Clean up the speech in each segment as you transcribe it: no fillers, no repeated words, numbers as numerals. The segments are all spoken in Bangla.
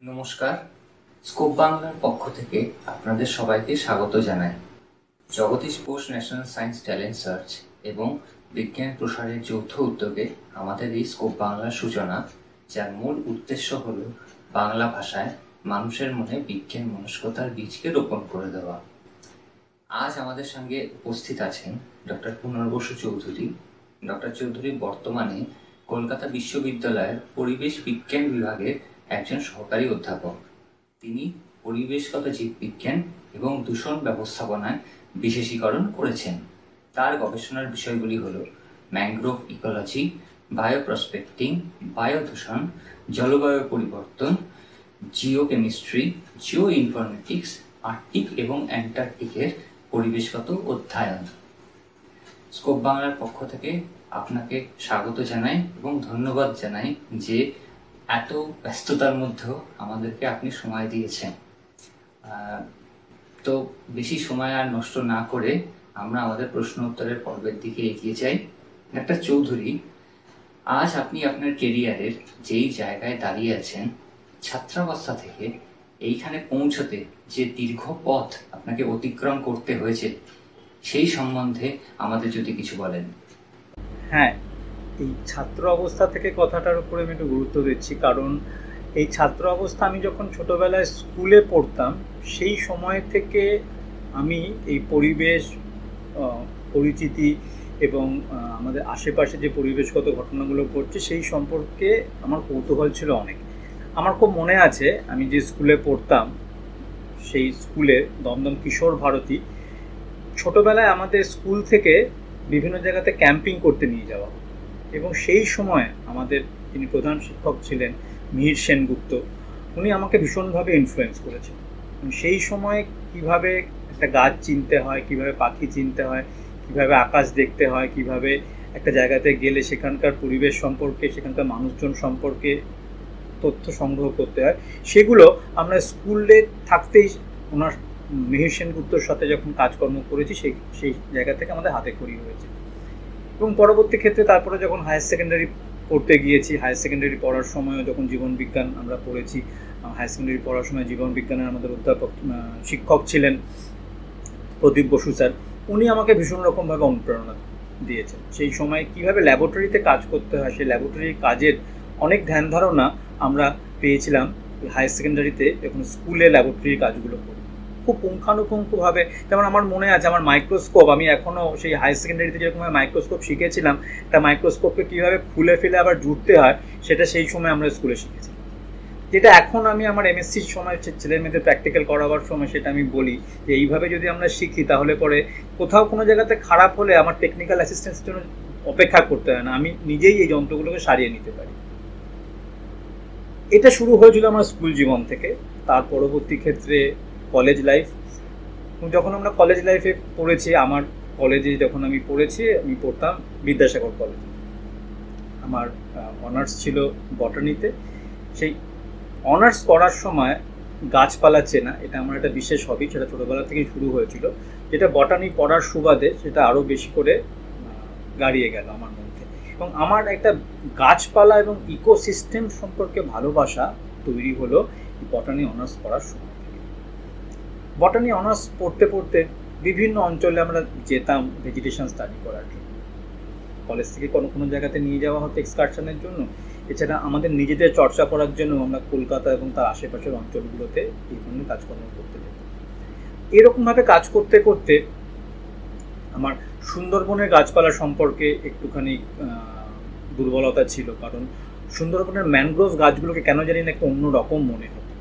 নমস্কার। স্কোপ বাংলার পক্ষ থেকে আপনাদের সবাইকে স্বাগত জানাই। Jagadish Bose national science talent search এবং বিজ্ঞান প্রসারের যৌথ উদ্যোগে আমাদের এই স্কোপ বাংলার সূচনা, যার মূল উদ্দেশ্য হল বাংলা ভাষায় মানুষের মনে বিজ্ঞান মনস্কতার বীজকে রোপণ করে দেওয়া। আজ আমাদের সঙ্গে উপস্থিত আছেন ডক্টর পুনর্বসু চৌধুরী। ডক্টর চৌধুরী বর্তমানে কলকাতা বিশ্ববিদ্যালয়ের পরিবেশ বিজ্ঞান বিভাগের একজন সহকারী অধ্যাপক। তিনি পরিবেশগত জীববিজ্ঞান এবং দূষণ ব্যবস্থাপনায় বিশেষীকরণ করেছেন। তার গবেষণার বিষয়গুলি হল ম্যানগ্রোভ ইকোলজি, বায়োপ্রসপেক্টিং, বায়ুদূষণ, জলবায়ু পরিবর্তন, জিওকেমিস্ট্রি, জিও ইনফরমেটিক্স, আর্কটিক এবং অ্যান্টার্কটিকের পরিবেশগত অধ্যয়ন। স্কোপ বাংলার পক্ষ থেকে আপনাকে স্বাগত জানাই এবং ধন্যবাদ জানাই যে এত ব্যস্ততার মধ্যেও আমাদেরকে আপনি সময় দিয়েছেন। তো বেশি সময় আর নষ্ট না করে আমরা আমাদের প্রশ্ন উত্তরের পর্বের দিকে এগিয়ে যাই। ডাক্তার চৌধুরী, আজ আপনি আপনার কেরিয়ারের যেই জায়গায় দাঁড়িয়ে আছেন, ছাত্রাবস্থা থেকে এইখানে পৌঁছতে যে দীর্ঘ পথ আপনাকে অতিক্রম করতে হয়েছে, সেই সম্বন্ধে আমাদের যদি কিছু বলেন। হ্যাঁ, এই ছাত্র অবস্থা থেকে কথাটার উপরে আমি একটু গুরুত্ব দিচ্ছি, কারণ এই ছাত্র অবস্থা আমি যখন ছোটোবেলায় স্কুলে পড়তাম সেই সময় থেকে আমি এই পরিবেশ পরিচিতি এবং আমাদের আশেপাশে যে পরিবেশগত ঘটনাগুলো ঘটছে সেই সম্পর্কে আমার কৌতূহল ছিল অনেক। আমার খুব মনে আছে, আমি যে স্কুলে পড়তাম সেই স্কুলে দমদম কিশোর ভারতী, ছোটোবেলায় আমাদের স্কুল থেকে বিভিন্ন জায়গাতে ক্যাম্পিং করতে নিয়ে যাওয়া, এবং সেই সময় আমাদের যিনি প্রধান শিক্ষক ছিলেন মিহির সেনগুপ্ত, উনি আমাকে ভীষণভাবে ইনফ্লুয়েন্স করেছেন। সেই সময় কিভাবে একটা গাছ চিনতে হয়, কিভাবে পাখি চিনতে হয়, কিভাবে আকাশ দেখতে হয়, কিভাবে একটা জায়গাতে গেলে সেখানকার পরিবেশ সম্পর্কে, সেখানকার মানুষজন সম্পর্কে তথ্য সংগ্রহ করতে হয়, সেগুলো আমরা স্কুলে থাকতেই ওনার মিহির সেনগুপ্তর সাথে যখন কাজকর্ম করেছি সেই জায়গা থেকে আমাদের হাতে খড়ি হয়েছে। এবং পরবর্তী ক্ষেত্রে তারপরে যখন হায়ার সেকেন্ডারি পড়তে গিয়েছি, হায়ার সেকেন্ডারি পড়ার সময়ও যখন জীবন বিজ্ঞান আমরা পড়েছি, হায়ার সেকেন্ডারি পড়ার সময় জীবন বিজ্ঞানের আমাদের অধ্যাপক শিক্ষক ছিলেন প্রদীপ বসু স্যার। উনি আমাকে ভীষণ রকমভাবে অনুপ্রেরণা দিয়েছেন। সেই সময় কীভাবে ল্যাবরেটরিতে কাজ করতে হয়, সেই ল্যাবরেটরির কাজের অনেক ধ্যান ধারণা আমরা পেয়েছিলাম হায়ার সেকেন্ডারিতে যখন স্কুলে ল্যাবরেটরির কাজগুলো করি, খুব পুঙ্খানুপুঙ্খভাবে। যেমন আমার মনে আছে, আমার মাইক্রোস্কোপ, আমি এখনও সেই হায়ার সেকেন্ডারিতে যেরকম মাইক্রোস্কোপ শিখেছিলাম, একটা মাইক্রোস্কোপকে কীভাবে খুলে ফেলে আবার জুড়তে হয়, সেটা সেই সময় আমরা স্কুলে শিখেছি। যেটা এখন আমি আমার এমএসসির সময় ছেলে মেয়েদের প্র্যাকটিক্যাল করাবার সময় সেটা আমি বলি যে এইভাবে যদি আমরা শিখি তাহলে পরে কোথাও কোনো জায়গাতে খারাপ হলে আমার টেকনিক্যাল অ্যাসিস্ট্যান্সের জন্য অপেক্ষা করতে হয় না, আমি নিজেই এই যন্ত্রগুলোকে সারিয়ে নিতে পারি। এটা শুরু হয়েছিল আমার স্কুল জীবন থেকে। তার পরবর্তী ক্ষেত্রে কলেজ লাইফ, যখন আমরা কলেজ লাইফে পড়েছি, আমার কলেজে যখন আমি পড়েছি, আমি পড়তাম বিদ্যাসাগর কলেজে। আমার অনার্স ছিল বটানিতে। সেই অনার্স করার সময় গাছপালা চেনা, এটা আমার একটা বিশেষ হবি, সেটা ছোটোবেলা থেকেই শুরু হয়েছিল, যেটা বটানি পড়ার সুবাদে সেটা আরও বেশি করে গাড়িয়ে গেল আমার মধ্যে। এবং আমার একটা গাছপালা এবং ইকোসিস্টেম সম্পর্কে ভালোবাসা তৈরি হলো বটানি অনার্স পড়ার সময় থেকে। বটানি অনার্স পড়তে পড়তে বিভিন্ন অঞ্চলে আমরা যেতাম ভেজিটেশন স্টাডি করার জন্য। কলেজ থেকে কোনো জায়গাতে নিয়ে যাওয়া হতো এক্সকারশনের জন্য, এছাড়া আমাদের নিজেদের চর্চা করার জন্য আমরা কলকাতা এবং তার আশেপাশের অঞ্চলগুলোতে এই ধরনের কাজকর্ম করতে যেতাম। এরকমভাবে কাজ করতে করতে আমার সুন্দরবনের গাছপালা সম্পর্কে একটুখানি দুর্বলতা ছিল, কারণ সুন্দরবনের ম্যানগ্রোভ গাছগুলোকে কেন জানি না একটু অন্যরকম মনে হতো।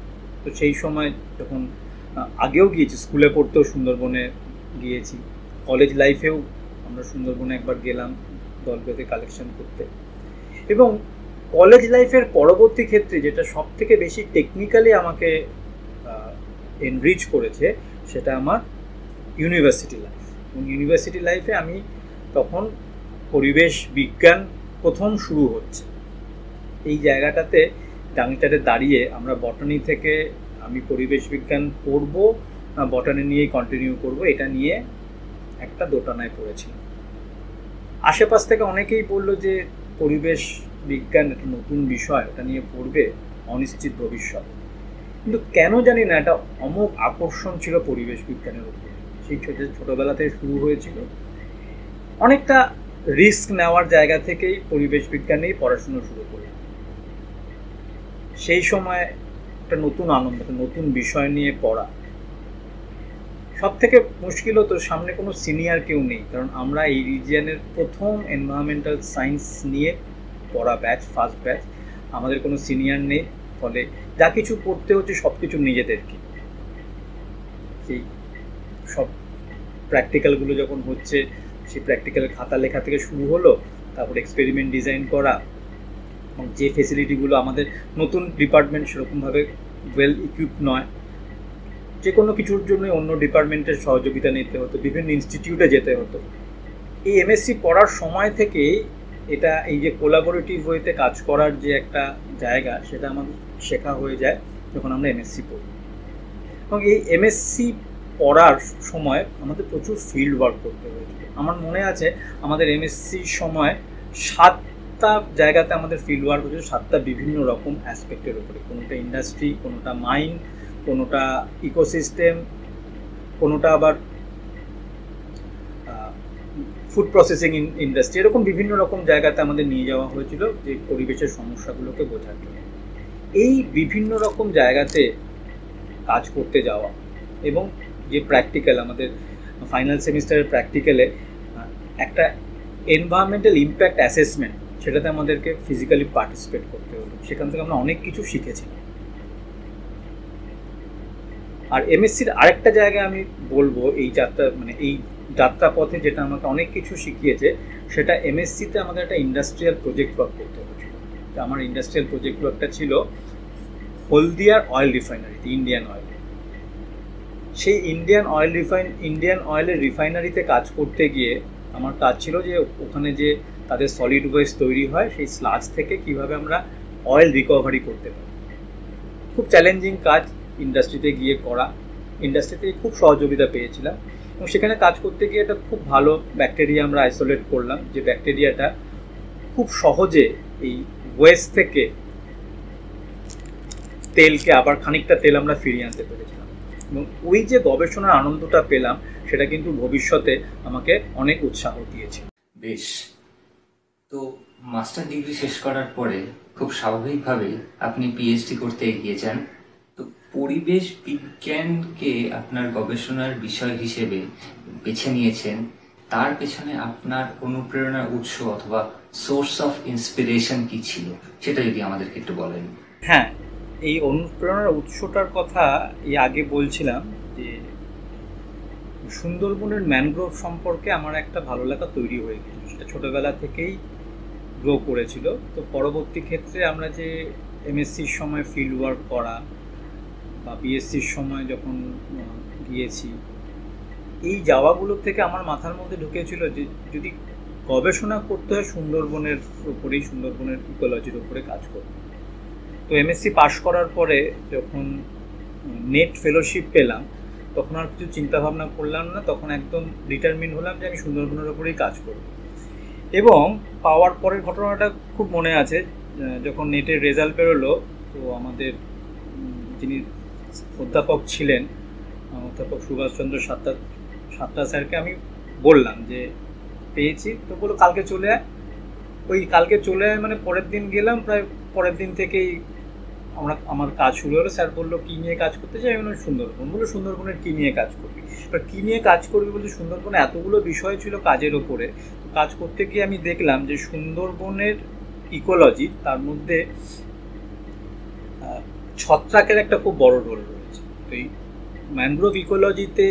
তো সেই সময় যখন আগেও গিয়েছি, স্কুলে পড়তেও সুন্দরবনে গিয়েছি, কলেজ লাইফেও আমরা সুন্দরবনে একবার গেলাম দল বেঁধে কালেকশন করতে। এবং কলেজ লাইফের পরবর্তী ক্ষেত্রে যেটা সব থেকে বেশি টেকনিক্যালি আমাকে এনরিচ করেছে সেটা আমার ইউনিভার্সিটি লাইফ। এবং ইউনিভার্সিটি লাইফে আমি তখন পরিবেশ বিজ্ঞান প্রথম শুরু হচ্ছে, এই জায়গাটাতে ডাংটারে দাঁড়িয়ে আমরা বটানি থেকে আমি পরিবেশ বিজ্ঞান পড়ব, বটানি নিয়েই কন্টিনিউ করব, এটা নিয়ে একটা দোটানায় পড়েছিলাম। আশেপাশ থেকে অনেকেই বলল যে পরিবেশ বিজ্ঞান একটা নতুন বিষয়, এটা নিয়ে পড়বে, অনিশ্চিত ভবিষ্যৎ। কিন্তু কেন জানি না একটা অমোঘ আকর্ষণ ছিল পরিবেশ বিজ্ঞানের উপরে। সেই ছোটবেলা থেকে শুরু হয়েছিল, অনেকটা রিস্ক নেওয়ার জায়গা থেকেই পরিবেশ বিজ্ঞান নিয়ে পড়াশুনো শুরু করি। সেই সময় একটা নতুন আনন্দ, একটা নতুন বিষয় নিয়ে পড়া। সব থেকে মুশকিল হতো সামনে কোনো সিনিয়র কেউ নেই, কারণ আমরা এই রিজিয়নের প্রথম এনভায়রনমেন্টাল সায়েন্স নিয়ে পড়া ব্যাচ, ফার্স্ট ব্যাচ। আমাদের কোনো সিনিয়র নেই, ফলে যা কিছু করতে হচ্ছে সব কিছু নিজেদেরকে। সেই সব প্র্যাকটিক্যালগুলো যখন হচ্ছে, সেই প্র্যাকটিক্যালের খাতা লেখা থেকে শুরু হলো, তারপর এক্সপেরিমেন্ট ডিজাইন করা, এবং যে ফেসিলিটিগুলো আমাদের নতুন ডিপার্টমেন্ট সেরকমভাবে ওয়েল ইকুইপ নয়, যে কোনো কিছুর জন্য অন্য ডিপার্টমেন্টের সহযোগিতা নিতে হতো, বিভিন্ন ইনস্টিটিউটে যেতে হতো। এই এমএসসি পড়ার সময় থেকেই এটা, এই যে কোলাবোরেটিভ ওয়েতে কাজ করার যে একটা জায়গা, সেটা আমাদের শেখা হয়ে যায় যখন আমরা এমএসসি পড়ি। এবং এই এমএসসি পড়ার সময় আমাদের প্রচুর ফিল্ড ওয়ার্ক করতে হয়েছিল। আমার মনে আছে আমাদের এমএসসির সময় 7টা জায়গাতে আমাদের ফিল্ড ওয়ার্ক হয়েছিল, 7টা বিভিন্ন রকম অ্যাসপেক্টের উপরে। কোনোটা ইন্ডাস্ট্রি, কোনোটা মাইন, কোনোটা ইকোসিস্টেম, কোনোটা আবার ফুড প্রসেসিং ইন্ডাস্ট্রি। এরকম বিভিন্ন রকম জায়গাতে আমাদের নিয়ে যাওয়া হয়েছিল যে পরিবেশের সমস্যাগুলোকে বোঝার জন্য। এই বিভিন্ন রকম জায়গাতে কাজ করতে যাওয়া এবং যে প্র্যাকটিক্যাল, আমাদের ফাইনাল সেমিস্টারের প্র্যাকটিক্যালে একটা এনভায়রনমেন্টাল ইম্প্যাক্ট অ্যাসেসমেন্ট, সেটাতে আমাদেরকে ফিজিক্যালি পার্টিসিপেট করতে হলো। সেখান থেকে আমরা অনেক কিছু শিখেছি। আর এমএসসির আরেকটা জায়গায় আমি বলবো, এই যাত্রা, মানে এই যাত্রাপথে যেটা আমাকে অনেক কিছু শিখিয়েছে, সেটা এমএসসিতে আমাদের একটা ইন্ডাস্ট্রিয়াল প্রজেক্ট ওয়ার্ক করতে হয়েছিল। আমার ইন্ডাস্ট্রিয়াল প্রজেক্ট ওয়ার্কটা ছিল হলদিয়ার অয়েল রিফাইনারিতে, ইন্ডিয়ান অয়েল। সেই ইন্ডিয়ান অয়েলের রিফাইনারিতে কাজ করতে গিয়ে আমার কাজ ছিল যে ওখানে যে তাদের সলিড ওয়েস্ট তৈরি হয়, সেই স্লাজ থেকে কিভাবে আমরা অয়েল রিকভারি করতে পারি। খুব চ্যালেঞ্জিং কাজ ইন্ডাস্ট্রিতে গিয়ে করা। ইন্ডাস্ট্রিতে খুব সহযোগিতা পেয়েছিলাম, এবং সেখানে কাজ করতে গিয়ে একটা খুব ভালো ব্যাকটেরিয়া আমরা আইসোলেট করলাম, যে ব্যাকটেরিয়াটা খুব সহজে এই ওয়েস্ট থেকে তেলকে, আবার খানিকটা তেল আমরা ফিরিয়ে আনতে পেরেছিলাম। এবং ওই যে গবেষণার আনন্দটা পেলাম, সেটা কিন্তু ভবিষ্যতে আমাকে অনেক উৎসাহ দিয়েছে। বেশ, তো মাস্টার ডিগ্রি শেষ করার পরে খুব স্বাভাবিকভাবেই আপনি পিএইচডি করতে এগিয়ে যান। তো পরিবেশ বিজ্ঞানকে আপনার গবেষণার বিষয় হিসেবে বেছে নিয়েছেন, তার পেছনে আপনার অনুপ্রেরণার উৎস অথবা সোর্স অফ ইন্সপিরেশন কি ছিল, সেটা যদি আমাদেরকে একটু বলেন। হ্যাঁ, এই অনুপ্রেরণার উৎসটার কথা এই আগে বলছিলাম, যে সুন্দরবনের ম্যানগ্রোভ সম্পর্কে আমার একটা ভালো লাগা তৈরি হয়ে গেছিল। সেটা ছোটোবেলা থেকেই গ্রো করেছিল। তো পরবর্তী ক্ষেত্রে আমরা যে এমএসসির সময় ফিল্ড ওয়ার্ক করা বা বিএসসির সময় যখন গিয়েছি, এই যাওয়াগুলোর থেকে আমার মাথার মধ্যে ঢুকেছিল যে যদি গবেষণা করতে হয় সুন্দরবনের উপরেই, সুন্দরবনের ইকোলজির উপরে কাজ করতে। তো এমএসসি পাশ করার পরে যখন নেট ফেলোশিপ পেলাম, তখন আর কিছু চিন্তাভাবনা করলাম না, তখন একদম ডিটারমিন হলাম যে আমি সুন্দরবনের উপরেই কাজ করব। এবং পাওয়ার পরের ঘটনাটা খুব মনে আছে, যখন নেটের রেজাল্ট বেরোলো, তো আমাদের যিনি অধ্যাপক ছিলেন, অধ্যাপক সুভাষচন্দ্র সাত্রা স্যারকে আমি বললাম যে পেয়েছি। তো বললো কালকে চলে আয়। ওই কালকে চলে আয় মানে পরের দিন গেলাম, প্রায় পরের দিন থেকেই আমার কাজ শুরু হলো। স্যার বললো কী নিয়ে কাজ করতে চাই? আমি বললাম সুন্দরবন। বললো সুন্দরবনের কী নিয়ে কাজ করবি? এবার কী নিয়ে কাজ করবি বলতে, সুন্দরবনে এতগুলো বিষয় ছিল কাজের ওপরে। কাজ করতে গিয়ে আমি দেখলাম যে সুন্দরবনের ইকোলজি, তার মধ্যে ছত্রাকের একটা খুব বড় রোল রয়েছে। তো এই ম্যানগ্রোভ ইকোলজিতে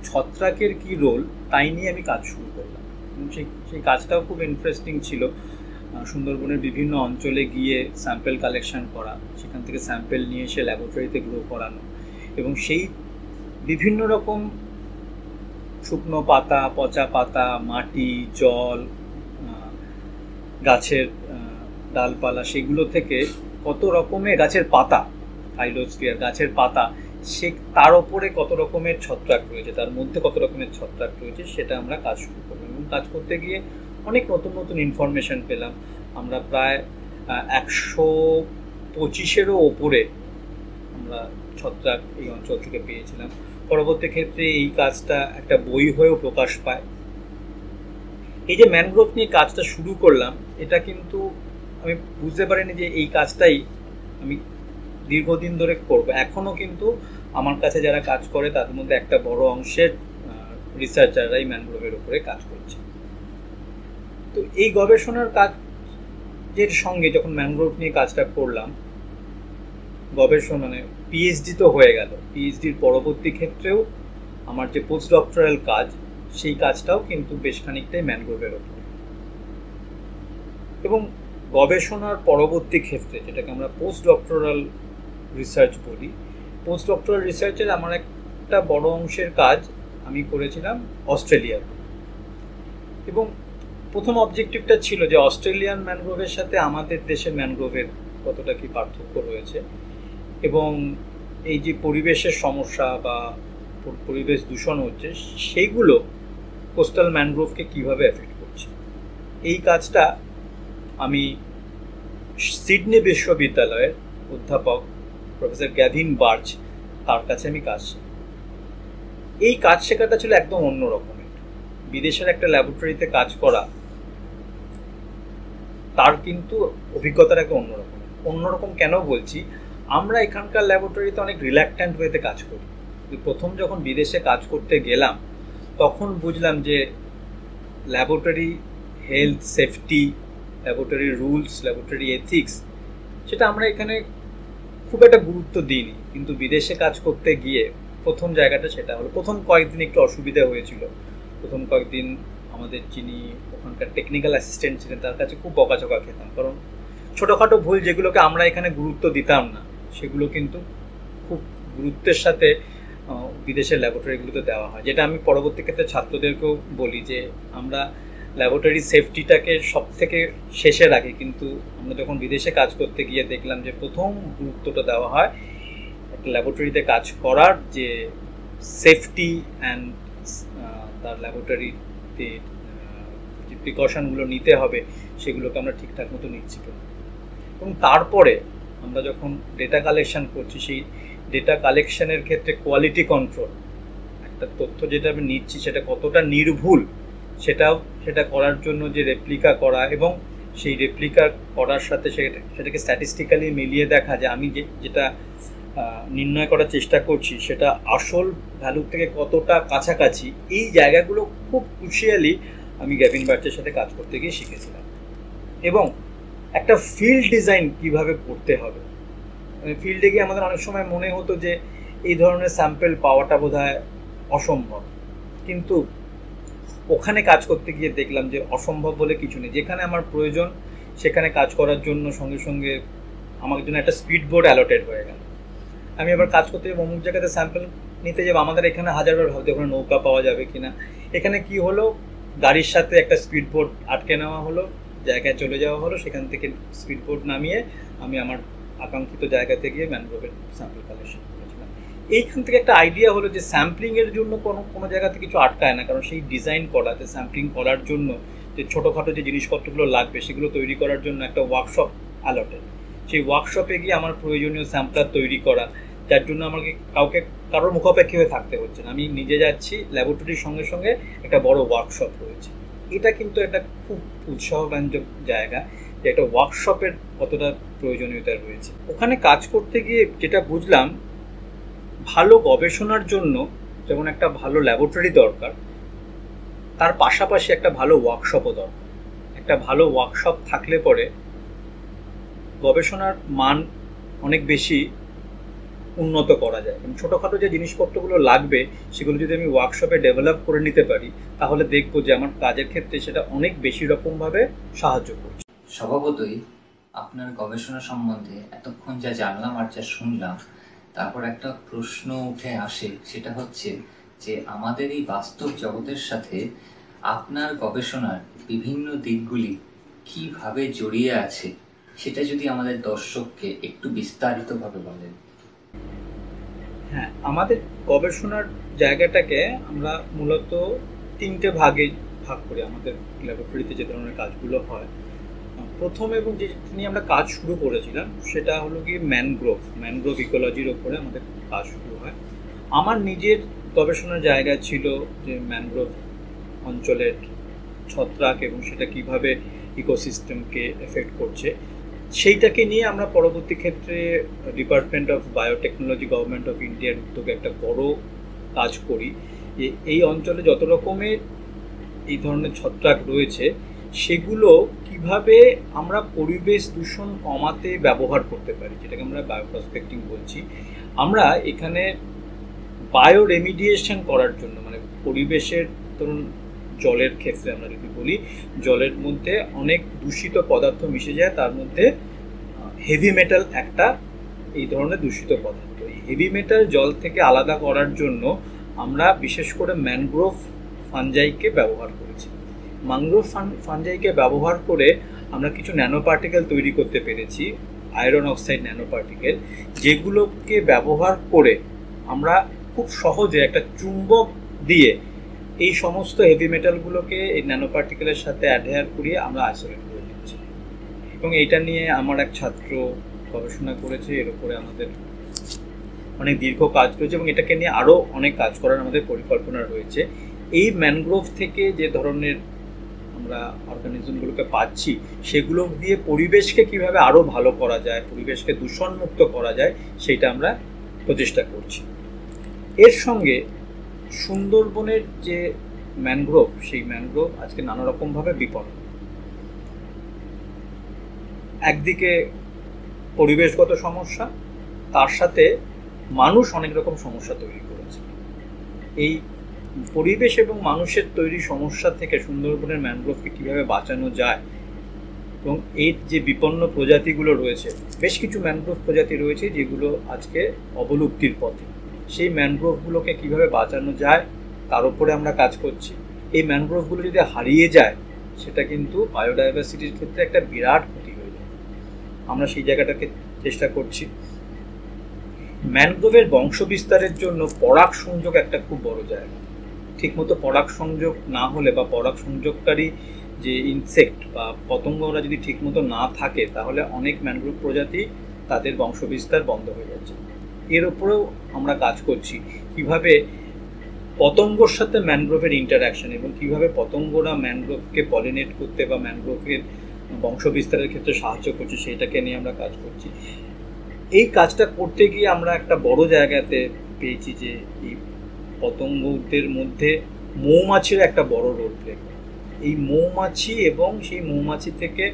ছত্রাকের কী রোল, তাই নিয়ে আমি কাজ শুরু করলাম। এবং সেই কাজটাও খুব ইন্টারেস্টিং ছিল। সুন্দরবনের বিভিন্ন অঞ্চলে গিয়ে স্যাম্পেল কালেকশন করা, সেখান থেকে স্যাম্পেল নিয়ে এসে ল্যাবরেটরিতে গ্রো করানো, এবং সেই বিভিন্ন রকম শুকনো পাতা, পচা পাতা, মাটি, জল, গাছের ডালপালা, সেগুলো থেকে কত রকমের গাছের পাতা, ফাইলোস্ফিয়ার গাছের পাতা, সে তার ওপরে কত রকমের ছত্রাক রয়েছে, তার মধ্যে কত রকমের ছত্রাক রয়েছে, সেটা আমরা কাজ শুরু করলাম। এবং কাজ করতে গিয়ে অনেক নতুন নতুন ইনফরমেশান পেলাম। আমরা প্রায় 125-এরও ওপরে আমরা ছত্রাক এই অঞ্চল থেকে পেয়েছিলাম। পরবর্তী ক্ষেত্রে এই কাজটা একটা বই হয়েও প্রকাশ পায়। এই যে ম্যানগ্রোভ নিয়ে কাজটা শুরু করলাম, এটা কিন্তু আমি বুঝতে পারিনি যে এই কাজটাই আমি দীর্ঘদিন ধরে করব। এখনও কিন্তু আমার কাছে যারা কাজ করে তাদের মধ্যে একটা বড় অংশের রিসার্চাররাই ম্যানগ্রোভের উপরে কাজ করছে। তো এই গবেষণার কাজের সঙ্গে যখন ম্যানগ্রোভ নিয়ে কাজটা করলাম, গবেষণা মানে পিএইচডি তো হয়ে গেল, পিএইচডির পরবর্তী ক্ষেত্রেও আমার যে পোস্ট ডক্টরাল কাজ, সেই কাজটাও কিন্তু বেশ খানিকটাই ম্যানগ্রোভের ওপর। এবং গবেষণার পরবর্তী ক্ষেত্রে যেটাকে আমরা পোস্ট ডক্টরাল রিসার্চ বলি, পোস্ট ডক্টরাল রিসার্চের আমার একটা বড় অংশের কাজ আমি করেছিলাম অস্ট্রেলিয়াতে। এবং প্রথম অবজেক্টিভটা ছিল যে অস্ট্রেলিয়ান ম্যানগ্রোভের সাথে আমাদের দেশের ম্যানগ্রোভের কতটা কি পার্থক্য রয়েছে, এবং এই যে পরিবেশের সমস্যা বা পরিবেশ দূষণ হচ্ছে সেইগুলো কোস্টাল ম্যানগ্রোভকে কীভাবে এফেক্ট করছে। এই কাজটা আমি সিডনি বিশ্ববিদ্যালয়ের অধ্যাপক প্রফেসর গ্যাভিন বার্চ, তার কাছে আমি কাজ শিখি। এই কাজ শেখাটা ছিল একদম অন্য রকমের। বিদেশের একটা ল্যাবরেটরিতে কাজ করা, তার কিন্তু অভিজ্ঞতাটা একটা অন্যরকম কেন বলছি, আমরা এখানকার ল্যাবরেটরিতে অনেক রিল্যাক্ট্যান্ট ওয়েতে কাজ করি। প্রথম যখন বিদেশে কাজ করতে গেলাম তখন বুঝলাম যে laboratory health safety, laboratory rules, laboratory ethics, সেটা আমরা এখানে খুব একটা গুরুত্ব দিইনি। কিন্তু বিদেশে কাজ করতে গিয়ে প্রথম জায়গাটা সেটা হলো। প্রথম কয়েকদিন একটু অসুবিধা হয়েছিল। প্রথম কয়েকদিন আমাদের যিনি ওখানকার টেকনিক্যাল অ্যাসিস্ট্যান্ট ছিলেন তার কাছে খুব বকাঝকা খেতাম, কারণ ছোটোখাটো ভুল যেগুলোকে আমরা এখানে গুরুত্ব দিতাম না, সেগুলো কিন্তু খুব গুরুত্বের সাথে বিদেশের ল্যাবরেটরিগুলোতে দেওয়া হয়। যেটা আমি পরবর্তী ক্ষেত্রে ছাত্রদেরকেও বলি যে আমরা ল্যাবরেটরি সেফটিটাকে সব থেকে শেষে রাখি, কিন্তু আমরা যখন বিদেশে কাজ করতে গিয়ে দেখলাম যে প্রথম গুরুত্বটা দেওয়া হয় একটা ল্যাবরেটরিতে কাজ করার যে সেফটি অ্যান্ড তার ল্যাবরেটরিতে যে প্রিকশনগুলো নিতে হবে সেগুলোকে আমরা ঠিকঠাক মতো নিচ্ছি কিনা। এবং তারপরে আমরা যখন ডেটা কালেকশন করছি, সেই ডেটা কালেকশনের ক্ষেত্রে কোয়ালিটি কন্ট্রোল, একটা তথ্য যেটা আমি নিচ্ছি সেটা কতটা নির্ভুল, সেটা করার জন্য যে রেপ্লিকা করা, এবং সেই রেপ্লিকা করার সাথে সেটাকে স্ট্যাটিস্টিক্যালি মিলিয়ে দেখা যে আমি যেটা নির্ণয় করার চেষ্টা করছি সেটা আসল ভ্যালু থেকে কতটা কাছাকাছি, এই জায়গাগুলো খুব ক্রুশিয়ালি আমি গ্যাভিন বার্চের সাথে কাজ করতে গিয়ে শিখেছিলাম। এবং একটা ফিল্ড ডিজাইন কিভাবে করতে হবে, মানে ফিল্ডে গিয়ে আমাদের অনেক সময় মনে হতো যে এই ধরনের স্যাম্পেল পাওয়াটা বোধহয় অসম্ভব, কিন্তু ওখানে কাজ করতে গিয়ে দেখলাম যে অসম্ভব বলে কিছু নেই। যেখানে আমার প্রয়োজন সেখানে কাজ করার জন্য সঙ্গে সঙ্গে আমার জন্য একটা স্পিড বোর্ড অ্যালটেড হয়ে গেল। আমি এবার কাজ করতে যাবো অমুক জায়গাতে স্যাম্পেল নিতে যাবো, আমাদের এখানে হাজারবার ভাবতে ওখানে নৌকা পাওয়া যাবে কিনা। এখানে কি হলো, গাড়ির সাথে একটা স্পিড বোর্ড আটকে নেওয়া হলো, জায়গায় চলে যাওয়া হলো, সেখান থেকে স্পিড বোর্ড নামিয়ে আমি আমার আকাঙ্ক্ষিত জায়গাতে গিয়ে ম্যানগ্রোভের স্যাম্পল কালেকশন করেছিলাম। এইখান থেকে একটা আইডিয়া হলো যে স্যাম্পলিংয়ের জন্য কোনো জায়গাতে কিছু আটকায় না, কারণ সেই ডিজাইন করা, যে স্যাম্পলিং করার জন্য যে ছোটোখাটো যে জিনিসপত্রগুলো লাগবে সেগুলো তৈরি করার জন্য একটা ওয়ার্কশপ অ্যালটেড। সেই ওয়ার্কশপে গিয়ে আমার প্রয়োজনীয় স্যাম্পলার তৈরি করা, যার জন্য আমাকে কারোর মুখাপেক্ষী হয়ে থাকতে হচ্ছে না। আমি নিজে যাচ্ছি, ল্যাবরেটরির সঙ্গে সঙ্গে একটা বড় ওয়ার্কশপ রয়েছে। এটা কিন্তু একটা খুব উৎসাহব্যঞ্জক জায়গা যে একটা ওয়ার্কশপের কতটা প্রয়োজনীয়তা রয়েছে। ওখানে কাজ করতে গিয়ে যেটা বুঝলাম, ভালো গবেষণার জন্য যেমন একটা ভালো ল্যাবরেটরি দরকার, তার পাশাপাশি একটা ভালো ওয়ার্কশপও দরকার। একটা ভালো ওয়ার্কশপ থাকলে পরে গবেষণার মান অনেক বেশি উন্নত করা যায়। এবং ছোটোখাটো যে জিনিসপত্রগুলো লাগবে সেগুলো যদি আমি ওয়ার্কশপে ডেভেলপ করে নিতে পারি, তাহলে দেখবো যে আমার কাজের ক্ষেত্রে সেটা অনেক বেশি রকমভাবে সাহায্য করছে। স্বভাবতই আপনার গবেষণা সম্বন্ধে এতক্ষণ যা জানলাম আর যা শুনলাম, তারপর একটা প্রশ্ন উঠে আসে, সেটা হচ্ছে যে আমাদের এই বাস্তব জগতের সাথে আপনার গবেষণার বিভিন্ন দিকগুলি কিভাবে জড়িয়ে আছে, সেটা যদি আমাদের দর্শককে একটু বিস্তারিতভাবে বলেন। হ্যাঁ, আমাদের গবেষণার জায়গাটাকে আমরা মূলত তিনটে ভাগে ভাগ করি। আমাদের ল্যাবরেটরিতে যে ধরনের কাজগুলো হয়, প্রথম এবং যেটা নিয়ে আমরা কাজ শুরু করেছিলাম সেটা হলো কি ম্যানগ্রোভ ইকোলজির ওপরে আমাদের কাজ শুরু হয়। আমার নিজের গবেষণার জায়গা ছিল যে ম্যানগ্রোভ অঞ্চলের ছত্রাক এবং সেটা কিভাবে ইকোসিস্টেমকে এফেক্ট করছে, সেইটাকে নিয়ে আমরা পরবর্তী ক্ষেত্রে department of biotechnology government of ইন্ডিয়ার উদ্যোগে একটা বড় কাজ করি যে এই অঞ্চলে যত রকমের এই ধরনের ছত্রাক রয়েছে সেগুলো কিভাবে আমরা পরিবেশ দূষণ কমাতে ব্যবহার করতে পারি, যেটাকে আমরা বায়োপ্রসপেক্টিং বলছি। আমরা এখানে বায়ো রেমিডিয়েশন করার জন্য, মানে পরিবেশের ধরুন জলের ক্ষেত্রে আমরা যদি বলি, জলের মধ্যে অনেক দূষিত পদার্থ মিশে যায়, তার মধ্যে হেভি মেটাল একটা এই ধরনের দূষিত পদার্থ। এই হেভি মেটাল জল থেকে আলাদা করার জন্য আমরা বিশেষ করে ম্যানগ্রোভ ফানজাইকে ব্যবহার করেছি। ম্যানগ্রোভ ফানজাইকে ব্যবহার করে আমরা কিছু ন্যানো পার্টিকেল তৈরি করতে পেরেছি, আয়রন অক্সাইড ন্যানো পার্টিকেল, যেগুলোকে ব্যবহার করে আমরা খুব সহজে একটা চুম্বক দিয়ে এই সমস্ত হেভি মেটালগুলোকে এই ন্যানো পার্টিকেলের সাথে অ্যাডহেয়ার করিয়ে আমরা আইসোলেট করে দিচ্ছি। এবং এইটা নিয়ে আমার এক ছাত্র গবেষণা করেছে, এর উপরে আমাদের অনেক দীর্ঘ কাজ রয়েছে এবং এটাকে নিয়ে আরও অনেক কাজ করার আমাদের পরিকল্পনা রয়েছে। এই ম্যানগ্রোভ থেকে যে ধরনের আমরা অর্গানিজমগুলোকে পাচ্ছি সেগুলো দিয়ে পরিবেশকে কিভাবে আরও ভালো করা যায়, পরিবেশকে দূষণমুক্ত করা যায়, সেইটা আমরা প্রচেষ্টা করছি। এর সঙ্গে সুন্দরবনের যে ম্যানগ্রোভ, সেই ম্যানগ্রোভ আজকে নানা রকমভাবে বিপন্ন। একদিকে পরিবেশগত সমস্যা, তার সাথে মানুষ অনেক রকম সমস্যা তৈরি করেছে। এই পরিবেশ এবং মানুষের তৈরি সমস্যা থেকে সুন্দরবনের ম্যানগ্রোভকে কীভাবে বাঁচানো যায় এবং এর যে বিপন্ন প্রজাতিগুলো রয়েছে, বেশ কিছু ম্যানগ্রোভ প্রজাতি রয়েছে যেগুলো আজকে অবলুপ্তির পথে, সেই ম্যানগ্রোভগুলোকে কীভাবে বাঁচানো যায় তার উপরে আমরা কাজ করছি। এই ম্যানগ্রোভগুলো যদি হারিয়ে যায় সেটা কিন্তু বায়োডাইভার্সিটির ক্ষেত্রে একটা বিরাট ক্ষতি হয়ে যায়। আমরা সেই জায়গাটাকে চেষ্টা করছি। ম্যানগ্রোভের বংশ বিস্তারের জন্য পরাগ সংযোগ একটা খুব বড় জায়গা। ঠিকমতো পরাগ সংযোগ না হলে বা পরাগ সংযোগকারী যে ইনসেক্ট বা পতঙ্গরা যদি ঠিকমতো না থাকে তাহলে অনেক ম্যানগ্রোভ প্রজাতি তাদের বংশ বিস্তার বন্ধ হয়ে যাচ্ছে। এর উপরেও আমরা কাজ করছি কিভাবে পতঙ্গর সাথে ম্যানগ্রোভের ইন্টারাকশন এবং কিভাবে পতঙ্গরা ম্যানগ্রোভকে পলিনেট করতে বা ম্যানগ্রোভের বংশ বিস্তারের ক্ষেত্রে সাহায্য করছে, সেইটাকে নিয়ে আমরা কাজ করছি। এই কাজটা করতে গিয়ে আমরা একটা বড় জায়গাতে পেয়েছি যে এই পতঙ্গদের মধ্যে মৌমাছির একটা বড় রোল প্লে করে। এই মৌমাছি এবং সেই মৌমাছি থেকে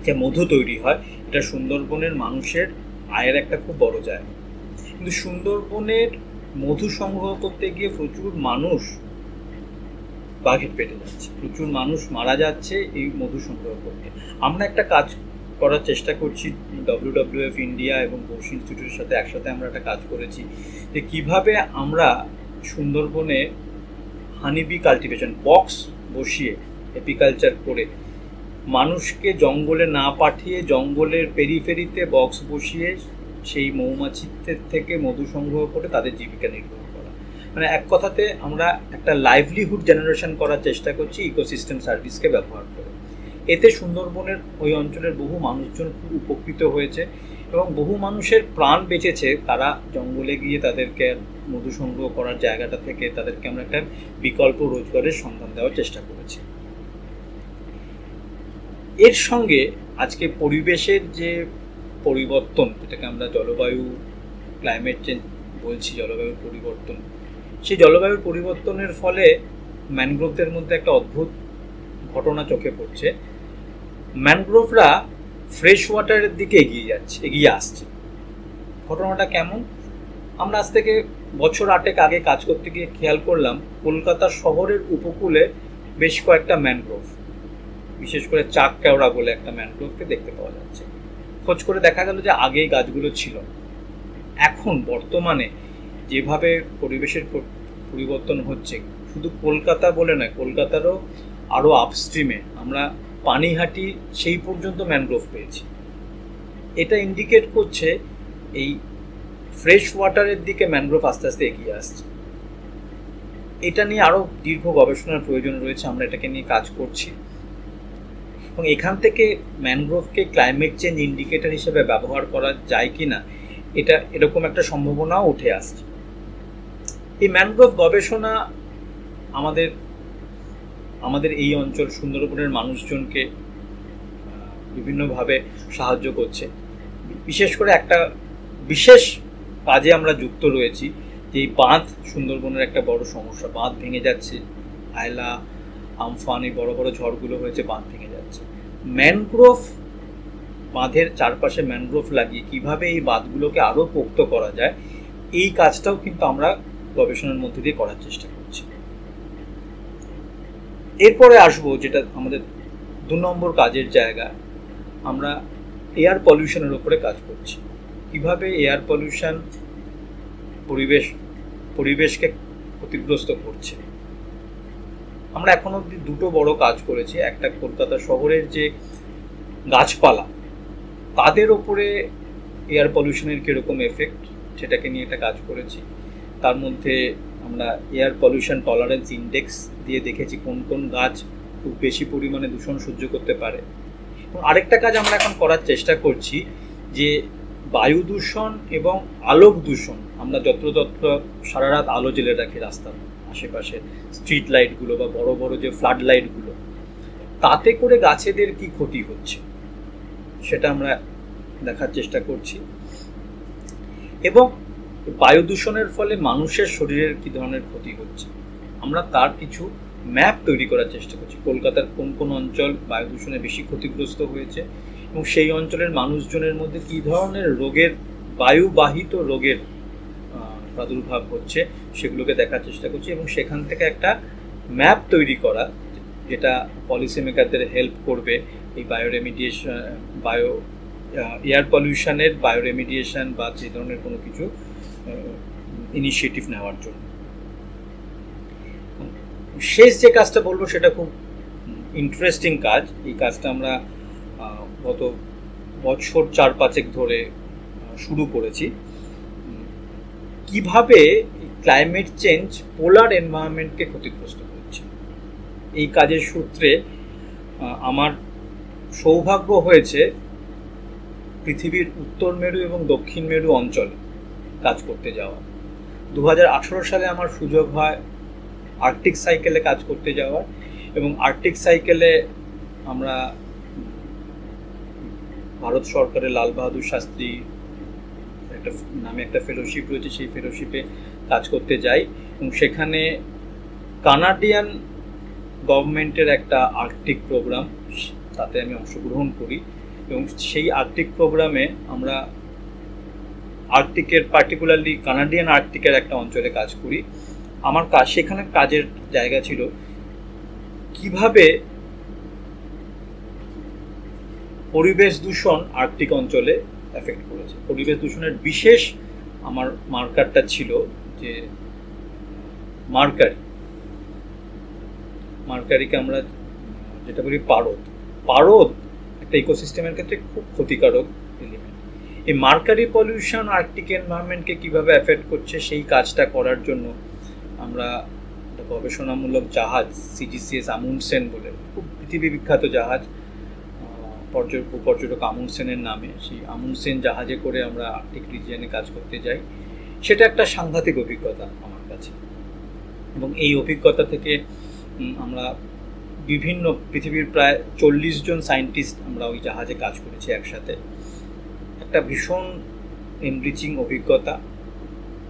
যে মধু তৈরি হয়, এটা সুন্দরবনের মানুষের আয়ের একটা খুব বড় জায়গা। কিন্তু সুন্দরবনের মধু সংগ্রহ করতে গিয়ে প্রচুর মানুষ বাঘের পেটে যাচ্ছে, প্রচুর মানুষ মারা যাচ্ছে এই মধু সংগ্রহ করতে। আমরা একটা কাজ করার চেষ্টা করছি, WWF ইন্ডিয়া এবং বোস ইনস্টিটিউটের সাথে একসাথে আমরা একটা কাজ করেছি যে কিভাবে আমরা সুন্দরবনে হানিবি কাল্টিভেশন বক্স বসিয়ে এপিকালচার করে মানুষকে জঙ্গলে না পাঠিয়ে জঙ্গলের পেরিফেরিতে বক্স বসিয়ে সেই মৌমাছিদের থেকে মধু সংগ্রহ করে তাদের জীবিকা নির্বাহ করা। মানে এক কথাতে আমরা একটা লাইভলিহুড জেনারেশন করার চেষ্টা করছি ইকোসিস্টেম সার্ভিসকে ব্যবহার করে। এতে সুন্দরবনের ওই অঞ্চলের বহু মানুষজন খুব উপকৃত হয়েছে এবং বহু মানুষের প্রাণ বেঁচেছে। তারা জঙ্গলে গিয়ে তাদেরকে মধু সংগ্রহ করার জায়গাটা থেকে তাদেরকে আমরা একটা বিকল্প রোজগারের সন্ধান দেওয়ার চেষ্টা করেছি। এর সঙ্গে আজকে পরিবেশের যে পরিবর্তন, যেটাকে আমরা জলবায়ু ক্লাইমেট চেঞ্জ বলছি, জলবায়ুর পরিবর্তন, সেই জলবায়ুর পরিবর্তনের ফলে ম্যানগ্রোভদের মধ্যে একটা অদ্ভুত ঘটনা চোখে পড়ছে। ম্যানগ্রোভরা ফ্রেশ ওয়াটারের দিকে এগিয়ে আসছে। ঘটনাটা কেমন? আমরা আজ থেকে বছর 8 আগে কাজ করতে গিয়ে খেয়াল করলাম কলকাতা শহরের উপকূলে বেশ কয়েকটা ম্যানগ্রোভ, বিশেষ করে চাক কেওড়া বলে একটা ম্যানগ্রোভকে দেখতে পাওয়া যাচ্ছে। খোঁজ করে দেখা গেল যে আগে এই গাছগুলো ছিল। এখন বর্তমানে যেভাবে পরিবেশের পরিবর্তন হচ্ছে, শুধু কলকাতা বলে নয়, কলকাতারও আরও আপস্ট্রিমে আমরা পানিহাটি সেই পর্যন্ত ম্যানগ্রোভ পেয়েছি। এটা ইন্ডিকেট করছে এই ফ্রেশ ওয়াটারের দিকে ম্যানগ্রোভ আস্তে আস্তে এগিয়ে আসছে। এটা নিয়ে আরও দীর্ঘ গবেষণার প্রয়োজন রয়েছে, আমরা এটাকে নিয়ে কাজ করছি। এবং এখান থেকে ম্যানগ্রোভকে ক্লাইমেট চেঞ্জ ইন্ডিকেটর হিসেবে ব্যবহার করা যায় কি না এটা এরকম একটা সম্ভাবনাও উঠে আসছে। এই ম্যানগ্রোভ গবেষণা আমাদের এই অঞ্চল সুন্দরবনের মানুষজনকে বিভিন্নভাবে সাহায্য করছে। বিশেষ করে একটা বিশেষ কাজে আমরা যুক্ত রয়েছি, যে এই বাঁধ সুন্দরবনের একটা বড় সমস্যা, বাঁধ ভেঙে যাচ্ছে, আয়লা আমফান এই বড় বড় ঝড়গুলো হয়েছে, বাঁধ ভেঙে যাচ্ছে। ম্যানগ্রোভ বাঁধের চারপাশে ম্যানগ্রোভ লাগিয়ে কিভাবে এই বাঁধগুলোকে আরও পোক্ত করা যায়, এই কাজটাও কিন্তু আমরা গবেষণার মধ্যে দিয়ে করার চেষ্টা করছি। এরপরে আসবো যেটা আমাদের 2 নম্বর কাজের জায়গা, আমরা এয়ার পলিউশনের উপরে কাজ করছি। কিভাবে এয়ার পলিউশন পরিবেশকে ক্ষতিগ্রস্ত করছে। আমরা এখন অবধি 2টো বড় কাজ করেছি। একটা কলকাতা শহরের যে গাছপালা তাদের ওপরে এয়ার পলিউশনের কীরকম এফেক্ট সেটাকে নিয়ে একটা কাজ করেছি। তার মধ্যে আমরা এয়ার পলিউশন টলারেন্স ইন্ডেক্স দিয়ে দেখেছি কোন কোন গাছ খুব বেশি পরিমাণে দূষণ সহ্য করতে পারে। এবং আরেকটা কাজ আমরা এখন করার চেষ্টা করছি, যে বায়ু দূষণ এবং আলোক দূষণ, আমরা যত্রতত্র সারা রাত আলো জ্বেলে রাখি রাস্তার আশেপাশে, স্ট্রিট লাইটগুলো বা বড় বড় যে ফ্লাড লাইটগুলো, তাতে করে গাছেদের কি ক্ষতি হচ্ছে সেটা আমরা দেখার চেষ্টা করছি। এবং বায়ু দূষণের ফলে মানুষের শরীরের কি ধরনের ক্ষতি হচ্ছে আমরা তার কিছু ম্যাপ তৈরি করার চেষ্টা করছি। কলকাতার কোন কোন অঞ্চল বায়ু দূষণে বেশি ক্ষতিগ্রস্ত হয়েছে এবং সেই অঞ্চলের মানুষজনের মধ্যে কী ধরনের রোগের, বায়ুবাহিত রোগের প্রাদুর্ভাব হচ্ছে সেগুলোকে দেখার চেষ্টা করছি। এবং সেখান থেকে একটা ম্যাপ তৈরি করা, যেটা পলিসি মেকারদের হেল্প করবে এই এয়ার পলিউশনের বায়োরেমিডিয়েশন বা যে ধরনের কোনো কিছু ইনিশিয়েটিভ নেওয়ার জন্য। শেষ যে কাজটা বলবো সেটা খুব ইন্টারেস্টিং কাজ। এই কাজটা আমরা গত বছর 4-5 ধরে শুরু করেছি। কিভাবে ক্লাইমেট চেঞ্জ পোলার এনভায়রনমেন্টকে ক্ষতিগ্রস্ত করছে। এই কাজের সূত্রে আমার সৌভাগ্য হয়েছে পৃথিবীর উত্তর মেরু এবং দক্ষিণ মেরু অঞ্চলে কাজ করতে যাওয়া। 2018 সালে আমার সুযোগ হয় আর্কটিক সাইকেলে কাজ করতে যাওয়ার, এবং আর্কটিক সাইকেলে আমরা ভারত সরকারের লাল বাহাদুর শাস্ত্রী নামে একটা ফেলোশিপ রয়েছে, সেই ফেলোশিপে কাজ করতে যাই। এবং সেখানে কানাডিয়ান গভর্নমেন্টের একটা আর্কটিক প্রোগ্রাম, তাতে আমি অংশগ্রহণ করি। এবং সেই আর্কটিক প্রোগ্রামে আমরা আর্কটিকের, পার্টিকুলারলি কানাডিয়ান আর্কটিকের একটা অঞ্চলে কাজ করি। আমার কাজ, সেখানে কাজের জায়গা ছিল কিভাবে পরিবেশ দূষণ আর্কটিক অঞ্চলে এফেক্ট করেছে। পরিবেশ দূষণের বিশেষ আমার মার্কারটা ছিল যে মার্কারিকে আমরা যেটা বলি পারদ একটা ইকোসিস্টেমের ক্ষেত্রে খুব ক্ষতিকারক এলিমেন্ট। এই মার্কারি পলিউশন আর্কটিক এনভায়রনমেন্টকে কীভাবে এফেক্ট করছে সেই কাজটা করার জন্য আমরা গবেষণামূলক জাহাজ CGCS আমুন্ডসেন বলে, খুব পৃথিবী বিখ্যাত জাহাজ, পর্যটক আমুন্ডসেনের নামে, সেই আমুন্ডসেন জাহাজে করে আমরা আর্কটিক রিজিয়নে কাজ করতে যাই। সেটা একটা সাংঘাতিক অভিজ্ঞতা আমার কাছে। এবং এই অভিজ্ঞতা থেকে আমরা বিভিন্ন পৃথিবীর প্রায় 40 জন সায়েন্টিস্ট আমরা ওই জাহাজে কাজ করেছি একসাথে। একটা ভীষণ এনরিচিং অভিজ্ঞতা।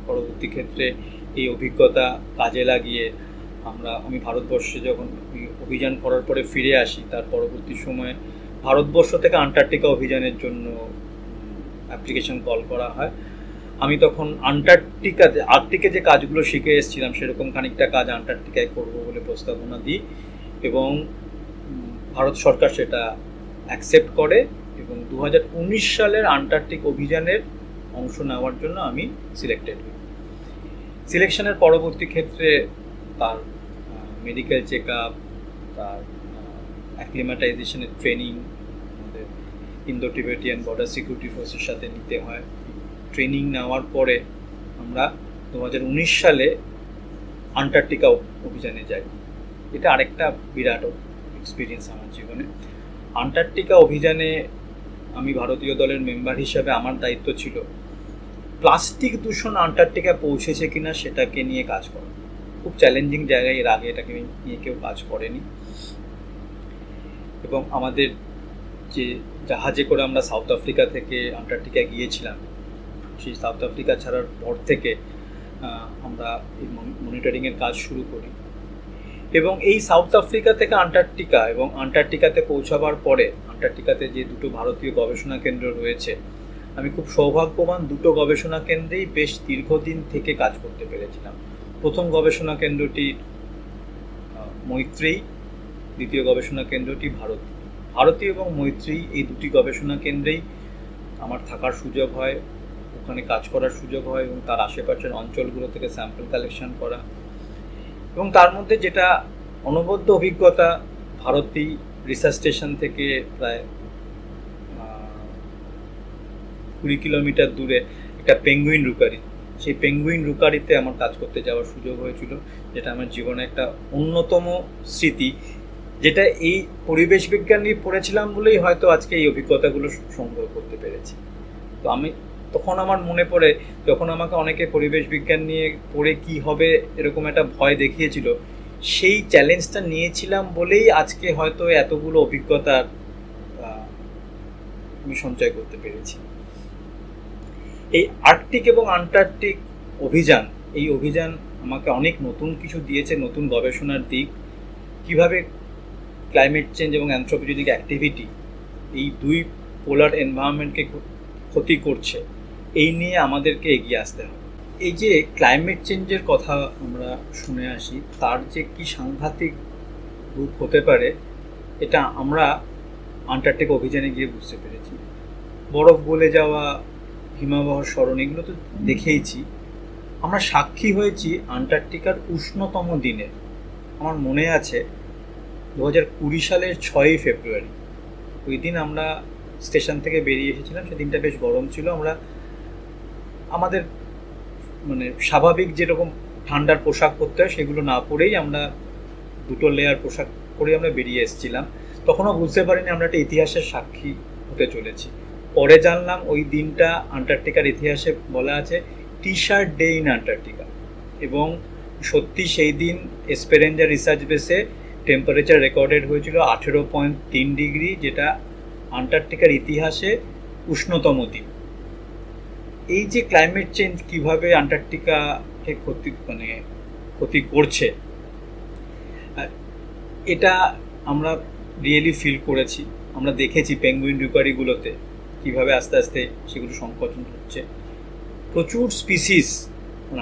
পরবর্তী ক্ষেত্রে এই অভিজ্ঞতা কাজে লাগিয়ে আমি ভারতবর্ষে যখন অভিযান করার পরে ফিরে আসি, তার পরবর্তী সময়ে ভারতবর্ষ থেকে আন্টার্কটিকা অভিযানের জন্য অ্যাপ্লিকেশন কল করা হয়। আমি তখন আর্কটিকে যে কাজগুলো শিখে এসেছিলাম সেরকম খানিকটা কাজ আন্টার্কটিকায় করব বলে প্রস্তাবনা দিই, এবং ভারত সরকার সেটা অ্যাকসেপ্ট করে এবং 2019 সালের আন্টার্কটিক অভিযানের অংশ নেওয়ার জন্য আমি সিলেক্টেড হই। সিলেকশনের পরবর্তী ক্ষেত্রে তার মেডিকেল চেক আপ, তার অ্যাক্লিমাটাইজেশনের ট্রেনিং আমাদের ইন্দো টিবেটিয়ান বর্ডার সিকিউরিটি ফোর্সের সাথে নিতে হয়। ট্রেনিং নেওয়ার পরে আমরা 2019 সালে আন্টার্কটিকা অভিযানে যাই। এটা আরেকটা বিরাট এক্সপিরিয়েন্স আমার জীবনে। আন্টার্কটিকা অভিযানে আমি ভারতীয় দলের মেম্বার হিসাবে আমার দায়িত্ব ছিল প্লাস্টিক দূষণ আন্টার্কটিকা পৌঁছেছে কিনা সেটাকে নিয়ে কাজ করা। খুব চ্যালেঞ্জিং জায়গায়, এর আগে এটাকে নিয়ে কেউ কাজ করেনি। এবং আমাদের যে জাহাজে করে আমরা সাউথ আফ্রিকা থেকে আন্টার্কটিকা গিয়েছিলাম, সেই সাউথ আফ্রিকা ছাড়ার পর থেকে আমরা এই মনিটরিংয়ের কাজ শুরু করি। এবং এই সাউথ আফ্রিকা থেকে আন্টার্কটিকা এবং আন্টার্কটিকাতে পৌঁছাবার পরে আন্টার্কটিকাতে যে দুটো ভারতীয় গবেষণা কেন্দ্র রয়েছে, আমি খুব সৌভাগ্যবান, দুটো গবেষণা কেন্দ্রেই বেশ দীর্ঘদিন থেকে কাজ করতে পেরেছিলাম। প্রথম গবেষণা কেন্দ্রটি মৈত্রেয়ী, দ্বিতীয় গবেষণা কেন্দ্রটি ভারতী এবং মৈত্রেয়ী, এই দুটি গবেষণা কেন্দ্রেই আমার থাকার সুযোগ হয়, ওখানে কাজ করার সুযোগ হয় এবং তার আশেপাশের অঞ্চলগুলো থেকে স্যাম্পল কালেকশন করা। এবং তার মধ্যে যেটা অনবদ্য অভিজ্ঞতা, ভারতী রিসার্চ স্টেশন থেকে প্রায় 20 কিলোমিটার দূরে একটা পেঙ্গুইন রুকারি, সেই পেঙ্গুইন রুকারিতে আমার কাজ করতে যাওয়ার সুযোগ হয়েছিল, যেটা আমার জীবনে একটা অন্যতম স্মৃতি, যেটা এই পরিবেশ বিজ্ঞান নিয়ে পড়েছিলাম বলেই হয়তো আজকে এই অভিজ্ঞতাগুলো সংগ্রহ করতে পেরেছি। তো আমি তখন আমার মনে পড়ে, যখন আমাকে অনেকে পরিবেশ বিজ্ঞান নিয়ে পড়ে কি হবে এরকম একটা ভয় দেখিয়েছিল, সেই চ্যালেঞ্জটা নিয়েছিলাম বলেই আজকে হয়তো এতগুলো অভিজ্ঞতা আমি সঞ্চয় করতে পেরেছি। এই আর্কটিক এবং আন্টার্কটিক অভিযান, এই অভিযান আমাকে অনেক নতুন কিছু দিয়েছে, নতুন গবেষণার দিক, কিভাবে ক্লাইমেট চেঞ্জ এবং অ্যানথ্রোপোজেনিক অ্যাক্টিভিটি এই দুই পোলার এনভায়রনমেন্টকে ক্ষতি করছে, এই নিয়ে আমাদেরকে এগিয়ে আসতে হবে। এই যে ক্লাইমেট চেঞ্জের কথা আমরা শুনে আসি, তার যে কি সাংঘাতিক রূপ হতে পারে এটা আমরা আন্টার্কটিক অভিযানে গিয়ে বুঝতে পেরেছি। বরফ গলে যাওয়া, হিমাবহ স্মরণ, এগুলো তো দেখেইছি। আমরা সাক্ষী হয়েছি আন্টার্কটিকার উষ্ণতম দিনে। আমার মনে আছে 2020 সালের 6ই ফেব্রুয়ারি, ওই দিন আমরা স্টেশন থেকে বেরিয়ে এসেছিলাম। সেদিনটা বেশ গরম ছিল। আমরা আমাদের স্বাভাবিক যেরকম ঠান্ডার পোশাক পরতে হয় সেগুলো না পরেই আমরা দুটো লেয়ার পোশাক পরে আমরা বেরিয়ে এসেছিলাম। তখনও বুঝতে পারিনি আমরা একটা ইতিহাসের সাক্ষী হতে চলেছি। পরে জানলাম ওই দিনটা আন্টার্কটিকার ইতিহাসে বলা আছে T shirt day in Antarctica. এবং সত্যি সেই দিন এসপেরেঞ্জা রিসার্চ বেসে টেম্পারেচার রেকর্ডেড হয়েছিল 18.3 ডিগ্রি, যেটা আন্টার্কটিকার ইতিহাসে উষ্ণতম দিন। এই যে ক্লাইমেট চেঞ্জ কিভাবে আন্টার্কটিকাকে ক্ষতি করছে, এটা আমরা রিয়েলি ফিল করেছি। আমরা দেখেছি পেঙ্গুইন রুকারিগুলোতে কিভাবে আস্তে আস্তে সেগুলো সংকোচন হচ্ছে। প্রচুর স্পিসিস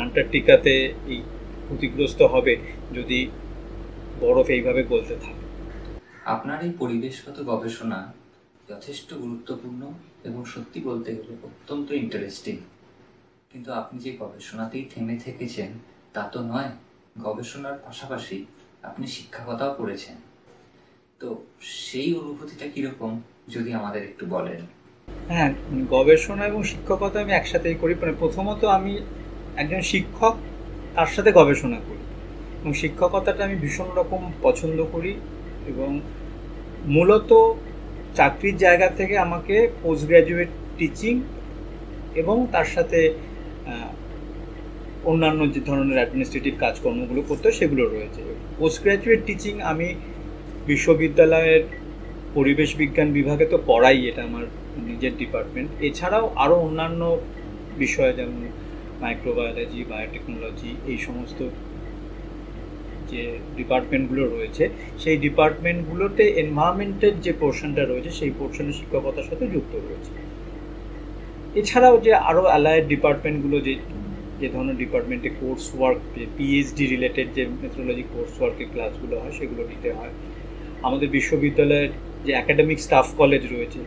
আন্টার্কটিকাতে এই ক্ষতিগ্রস্ত হবে যদি বরফ এইভাবে গলতে থাকে। আপনার এই পরিবেশগত গবেষণা যথেষ্ট গুরুত্বপূর্ণ এবং সত্যি বলতে গেলে অত্যন্ত ইন্টারেস্টিং। কিন্তু আপনি যে গবেষণাতেই থেমে থেকেছেন তা তো নয়, গবেষণার পাশাপাশি আপনি শিক্ষকতাও করেছেন। তো সেই অনুভূতিটা কিরকম যদি আমাদের একটু বলেন। হ্যাঁ, গবেষণা এবং শিক্ষকতা আমি একসাথেই করি। প্রথমত আমি একজন শিক্ষক, তার সাথে গবেষণা করি, এবং শিক্ষকতাটা আমি ভীষণ রকম পছন্দ করি। এবং মূলত চাকরির জায়গা থেকে আমাকে পোস্ট গ্র্যাজুয়েট টিচিং এবং তার সাথে অন্যান্য যে ধরনের অ্যাডমিনিস্ট্রেটিভ কাজকর্মগুলো করতে হয় সেগুলো রয়েছে। পোস্ট গ্র্যাজুয়েট টিচিং আমি বিশ্ববিদ্যালয়ের পরিবেশ বিজ্ঞান বিভাগে তো পড়াই, এটা আমার নিজের ডিপার্টমেন্ট। এছাড়াও আরও অন্যান্য বিষয় যেমন মাইক্রোবায়োলজি, বায়োটেকনোলজি, এই সমস্ত যে ডিপার্টমেন্টগুলো রয়েছে সেই ডিপার্টমেন্টগুলোতে এনভায়রনমেন্টের যে পোর্শনটা রয়েছে সেই পোর্শনের শিক্ষকতার সাথে যুক্ত রয়েছে। এছাড়াও যে আরও অ্যালায়েড ডিপার্টমেন্টগুলো, যে ধরনের ডিপার্টমেন্টে কোর্স ওয়ার্ক, পিএইচডি রিলেটেড যে মেথোডোলজি কোর্স ওয়ার্কের ক্লাসগুলো হয় সেগুলো নিতে হয়। আমাদের বিশ্ববিদ্যালয়ের যে একাডেমিক স্টাফ কলেজ রয়েছে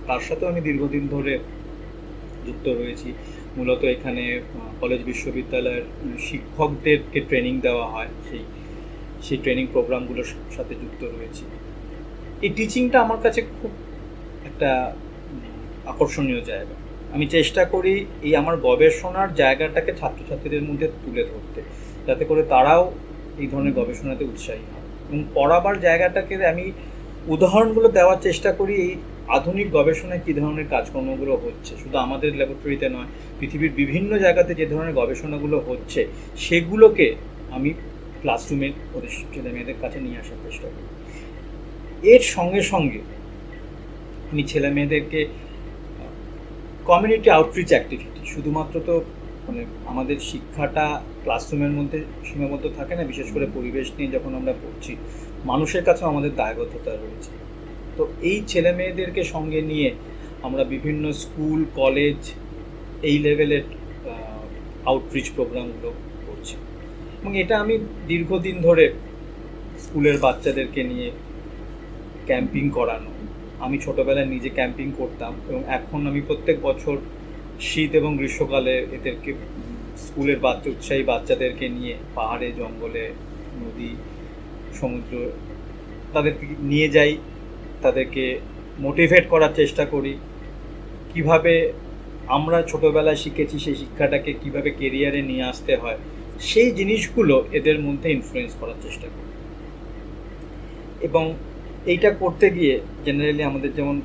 তার সাথেও আমি দীর্ঘদিন ধরে যুক্ত রয়েছি। মূলত এখানে কলেজ বিশ্ববিদ্যালয়ের শিক্ষকদেরকে ট্রেনিং দেওয়া হয়, সেই ট্রেনিং প্রোগ্রামগুলোর সাথে যুক্ত রয়েছি। এই টিচিংটা আমার কাছে খুব একটা আকর্ষণীয় জায়গা। আমি চেষ্টা করি এই আমার গবেষণার জায়গাটাকে ছাত্রছাত্রীদের মধ্যে তুলে ধরতে, যাতে করে তারাও এই ধরনের গবেষণাতে উৎসাহী হয়। এবং পড়াবার জায়গাটাকে আমি উদাহরণগুলো দেওয়ার চেষ্টা করি এই আধুনিক গবেষণায় কী ধরনের কাজকর্মগুলো হচ্ছে, শুধু আমাদের ল্যাবরেটরিতে নয়, পৃথিবীর বিভিন্ন জায়গাতে যে ধরনের গবেষণাগুলো হচ্ছে সেগুলোকে আমি ক্লাসরুমে ওদের ছেলেমেয়েদের কাছে নিয়ে আসার চেষ্টা করি। এর সঙ্গে সঙ্গে আমি ছেলেমেয়েদেরকে কমিউনিটি আউটরিচ অ্যাক্টিভিটি, শুধুমাত্র তো মানে আমাদের শিক্ষাটা ক্লাসরুমের মধ্যে সীমাবদ্ধ থাকে না, বিশেষ করে পরিবেশ নিয়ে যখন আমরা পড়ছি মানুষের কাছেও আমাদের দায়বদ্ধতা রয়েছে। তো এই ছেলে মেয়েদেরকে সঙ্গে নিয়ে আমরা বিভিন্ন স্কুল কলেজ এই লেভেলের আউটরিচ প্রোগ্রামগুলো করছি, এবং এটা আমি দীর্ঘদিন ধরে স্কুলের বাচ্চাদেরকে নিয়ে ক্যাম্পিং করানো, আমি ছোটোবেলায় নিজে ক্যাম্পিং করতাম এবং এখন আমি প্রত্যেক বছর শীত এবং গ্রীষ্মকালে এদেরকে স্কুলের উৎসাহী বাচ্চাদেরকে নিয়ে পাহাড়ে জঙ্গলে নদী সমুদ্র তাদেরকে নিয়ে যাই, তাদেরকে মোটিভেট করার চেষ্টা করি কিভাবে আমরা ছোটোবেলায় শিখেছি সেই শিক্ষাটাকে কিভাবে কেরিয়ারে নিয়ে আসতে হয়, সেই জিনিসগুলো এদের মধ্যে ইনফ্লুয়েন্স করার চেষ্টা করি। এবং এইটা করতে গিয়ে জেনারেলি আমাদের যেমন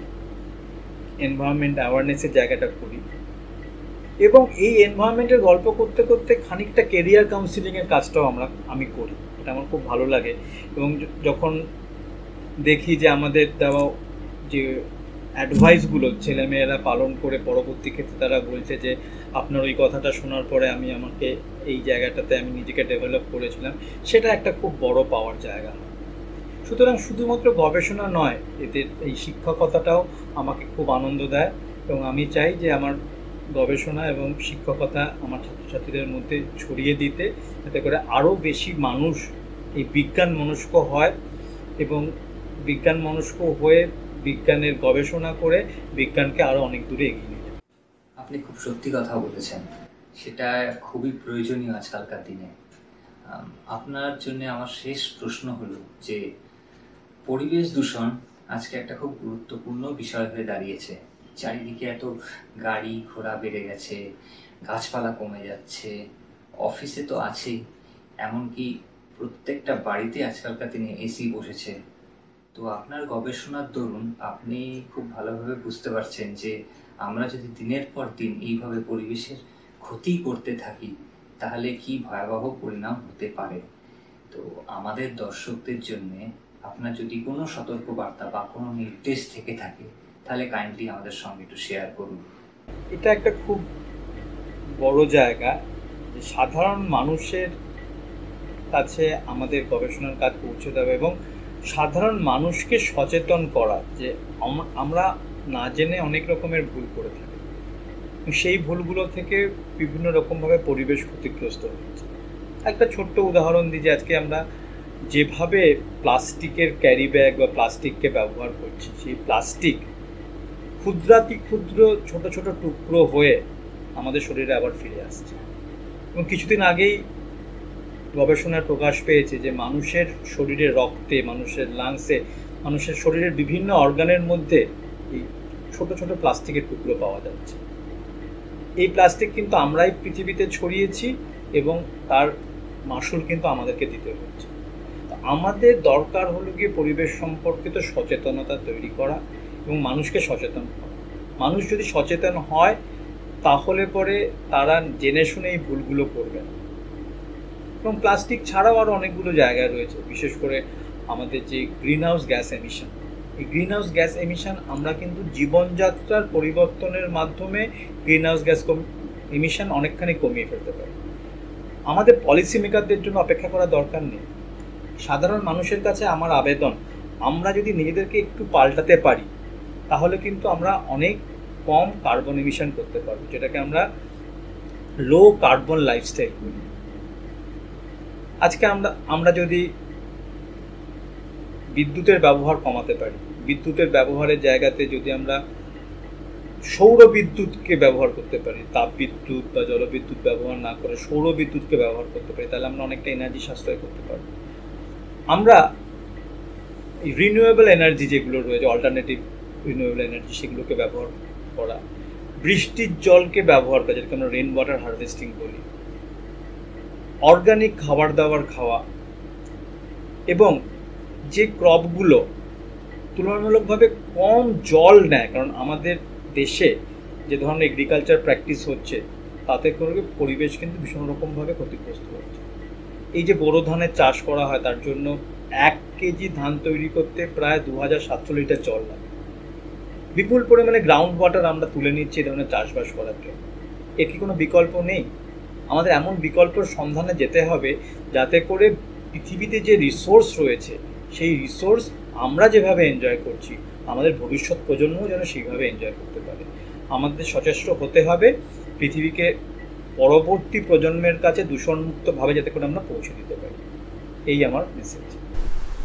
এনভায়রনমেন্ট অ্যাওয়ারনেসের জায়গাটা করি, এবং এই এনভায়রনমেন্টের গল্প করতে করতে খানিকটা কেরিয়ার কাউন্সিলিংয়ের কাজটাও আমি করি। এটা আমার খুব ভালো লাগে। এবং যখন দেখি যে আমাদের দেওয়া যে অ্যাডভাইসগুলো ছেলেমেয়েরা পালন করে পরবর্তী ক্ষেত্রে তারা বলছে যে আপনার ওই কথাটা শোনার পরে আমাকে এই জায়গাটাতে আমি নিজেকে ডেভেলপ করেছিলাম, সেটা একটা খুব বড় পাওয়ার জায়গা। সুতরাং শুধুমাত্র গবেষণা নয়, এদের এই শিক্ষকতাটাও আমাকে খুব আনন্দ দেয়, এবং আমি চাই যে আমার গবেষণা এবং শিক্ষকতা আমার ছাত্রছাত্রীদের মধ্যে ছড়িয়ে দিতে, যাতে করে আরও বেশি মানুষ এই বিজ্ঞান মনস্ক হয় এবং বিজ্ঞান মনস্ক হয়ে বিজ্ঞানের গবেষণা করে বিজ্ঞানকে আরও অনেক দূরে এগিয়ে নিয়ে যায়। আপনি খুব সত্যি কথা বলেছেন, সেটা খুবই প্রয়োজনীয় আজকালকার দিনে। আপনার জন্য আমার শেষ প্রশ্ন হলো যে পরিবেশ দূষণ আজকে একটা খুব গুরুত্বপূর্ণ বিষয় হয়ে দাঁড়িয়েছে। চারিদিকে এত গাড়ি ঘোড়া বেড়ে গেছে, গাছপালা কমে যাচ্ছে, অফিসে তো আছেই, এমনকি প্রত্যেকটা বাড়িতে আজকালকার দিনে এসি বসেছে। তো আপনার গবেষণার দরুন আপনি খুব ভালোভাবে বুঝতে পারছেন যে আমরা যদি দিনের পর দিন এইভাবে পরিবেশের ক্ষতি করতে থাকি তাহলে কি ভয়াবহ পরিণাম হতে পারে। তো আমাদের দর্শকদের জন্য আপনার যদি কোনো সতর্কবার্তা বা কোনো নির্দেশ থেকে থাকে তাহলে কাইন্ডলি আমাদের সঙ্গে একটু শেয়ার করুন। এটা একটা খুব বড় জায়গা, যে সাধারণ মানুষের কাছে আমাদের গবেষণার কাজ পৌঁছে দেবে এবং সাধারণ মানুষকে সচেতন করা যে আমরা না জেনে অনেক রকমের ভুল করে থাকি, সেই ভুলগুলো থেকে বিভিন্ন রকমভাবে পরিবেশ ক্ষতিগ্রস্ত হচ্ছে। একটা ছোট্ট উদাহরণ দিই, যে আজকে আমরা যেভাবে প্লাস্টিকের ক্যারি ব্যাগ বা প্লাস্টিককে ব্যবহার করছি, সেই প্লাস্টিক ক্ষুদ্রাতি ক্ষুদ্র ছোট ছোট টুকরো হয়ে আমাদের শরীরে আবার ফিরে আসছে। এবং কিছুদিন আগেই গবেষণায় প্রকাশ পেয়েছে যে মানুষের শরীরে, রক্তে, মানুষের লাংসে, মানুষের শরীরের বিভিন্ন অর্গানের মধ্যে এই ছোট ছোট প্লাস্টিকের টুকরো পাওয়া যাচ্ছে। এই প্লাস্টিক কিন্তু আমরাই পৃথিবীতে ছড়িয়েছি এবং তার মাসুল কিন্তু আমাদেরকে দিতে হচ্ছে। আমাদের দরকার হলো গিয়ে পরিবেশ সম্পর্কিত সচেতনতা তৈরি করা এবং মানুষকে সচেতন করা। মানুষ যদি সচেতন হয় তাহলে পরে তারা জেনে শুনে এই ভুলগুলো করবে না। এবং প্লাস্টিক ছাড়াও আরও অনেকগুলো জায়গায় রয়েছে, বিশেষ করে আমাদের যে গ্রিনহাউস গ্যাস এমিশন, এই গ্রিনহাউস গ্যাস এমিশন আমরা কিন্তু জীবনযাত্রার পরিবর্তনের মাধ্যমে গ্রিনহাউস গ্যাস এমিশন অনেকখানি কমিয়ে ফেলতে পারি। আমাদের পলিসি মেকারদের জন্য অপেক্ষা করার দরকার নেই। সাধারণ মানুষের কাছে আমার আবেদন, আমরা যদি নিজেদেরকে একটু পাল্টাতে পারি তাহলে কিন্তু আমরা অনেক কম কার্বন এমিশন করতে পারবো, যেটাকে আমরা লো কার্বন লাইফস্টাইল বলি। আজকে আমরা যদি বিদ্যুতের ব্যবহার কমাতে পারি, বিদ্যুতের ব্যবহারের জায়গাতে যদি আমরা সৌর বিদ্যুৎকে ব্যবহার করতে পারি, তাপ বিদ্যুৎ বা জলবিদ্যুৎ ব্যবহার না করে সৌর বিদ্যুৎকে ব্যবহার করতে পারি, তাহলে আমরা অনেকটা এনার্জি সাশ্রয় করতে পারবো। আমরা রিনিউয়েবল এনার্জি যেগুলো রয়েছে, অল্টারনেটিভ রিনিউয়েবল এনার্জি, সেগুলোকে ব্যবহার করা, বৃষ্টির জলকে ব্যবহার করা, যেটাকে আমরা রেন ওয়াটার হারভেস্টিং বলি, অর্গানিক খাবার দাবার খাওয়া, এবং যে ক্রপগুলো তুলনামূলকভাবে কম জল নেয়, কারণ আমাদের দেশে যে ধরনের এগ্রিকালচার প্র্যাকটিস হচ্ছে তাতে করে পরিবেশ কিন্তু ভীষণ রকমভাবে ক্ষতিগ্রস্ত হচ্ছে। এই যে বোরো ধানের চাষ করা হয় তার জন্য 1 কেজি ধান তৈরি করতে প্রায় 2700 লিটার জল লাগে। বিপুল পরিমাণে গ্রাউন্ড ওয়াটার আমরা তুলে নিচ্ছি এই ধরনের চাষবাস করার জন্য। এর কি কোনো বিকল্প নেই? আমাদের এমন বিকল্পর সন্ধানে যেতে হবে যাতে করে পৃথিবীতে যে রিসোর্স রয়েছে সেই রিসোর্স আমরা যেভাবে এনজয় করছি আমাদের ভবিষ্যৎ প্রজন্মও যেন সেইভাবে এনজয় করতে পারে। আমাদের সচেষ্ট হতে হবে পৃথিবীকে পরবর্তী প্রজন্মের কাছে দূষণমুক্তভাবে যাতে করে আমরা পৌঁছে দিতে পারি। এই আমার মেসেজ।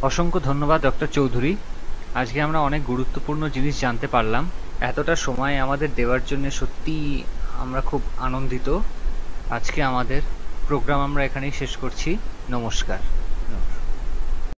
অসংখ্য ধন্যবাদ ডক্টর চৌধুরী। আজকে আমরা অনেক গুরুত্বপূর্ণ জিনিস জানতে পারলাম। এতটা সময় আমাদের দেওয়ার জন্য সত্যি আমরা খুব আনন্দিত। আজকে আমাদের প্রোগ্রাম আমরা এখানেই শেষ করছি। নমস্কার।